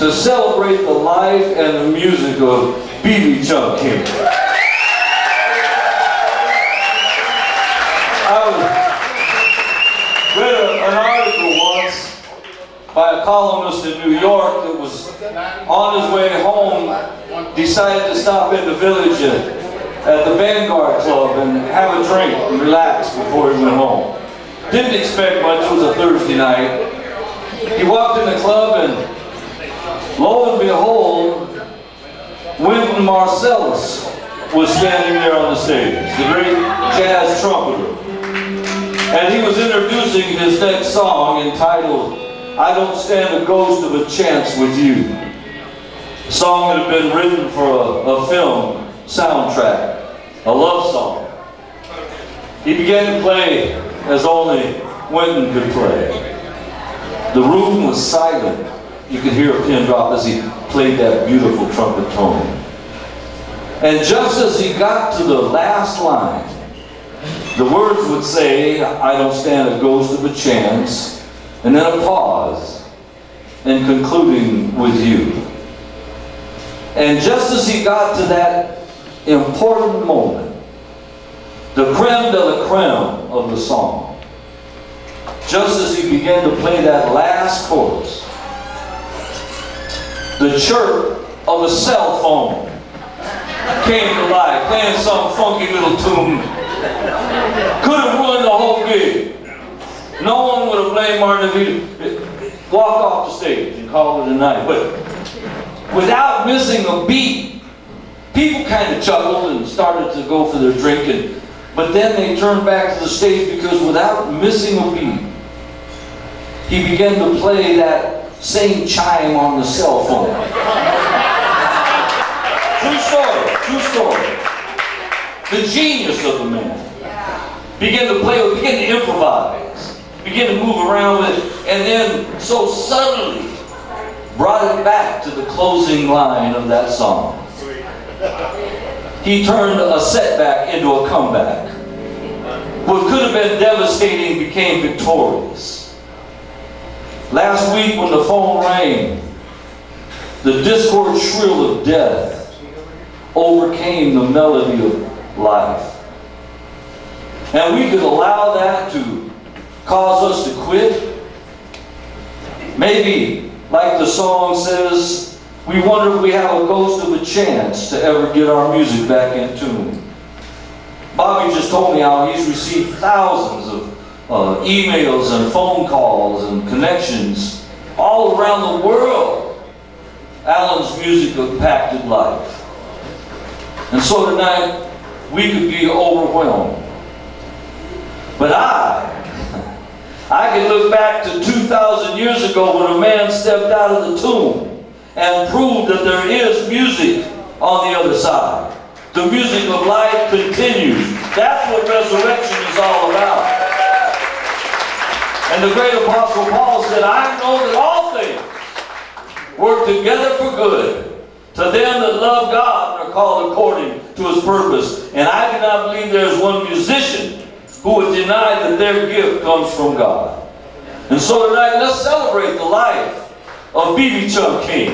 to celebrate the life and the music of B.B. Chung King. I read an article once by a columnist in New York that was on his way home, decided to stop in the village at the Vanguard Club and have a drink and relax before he went home. Didn't expect much. It was a Thursday night. He walked in the club and lo and behold, Wynton Marsalis was standing there on the stage, the great jazz trumpeter. And he was introducing his next song entitled, I Don't Stand a Ghost of a Chance with You. A song that had been written for a film soundtrack, a love song. He began to play as only Wynton could play. The room was silent. You could hear a pin drop as he played that beautiful trumpet tone. And just as he got to the last line, the words would say, I don't stand a ghost of a chance, and then a pause, and concluding with you. And just as he got to that important moment, the creme de la creme of the song, just as he began to play that last chorus, the chirp of a cell phone came to life, playing some funky little tune. Could have ruined the whole gig. No one would have blamed Martin if he walked off the stage and called it a night. But without missing a beat, people kind of chuckled and started to go for their drinking. But then they turned back to the stage because without missing a beat, he began to play that same chime on the cell phone. True story, true story. The genius of the man began to play with, began to improvise, began to move around with it, and then so suddenly brought it back to the closing line of that song. He turned a setback into a comeback. What could have been devastating became victorious. Last week when the phone rang, the discord shrill of death overcame the melody of life. And we could allow that to cause us to quit. Maybe, like the song says, we wonder if we have a ghost of a chance to ever get our music back in tune. Bobby just told me how he's received thousands of emails and phone calls and connections all around the world. Alan's music impacted life. And so tonight, we could be overwhelmed. But I can look back to 2,000 years ago when a man stepped out of the tomb and proved that there is music on the other side. The music of life continues. That's what resurrection is all about. And the great Apostle Paul said, I know that all things work together for good to them that love God and are called according to His purpose. And I do not believe there is one musician who would deny that their gift comes from God. And so tonight, let's celebrate the life of B.B. Chung King.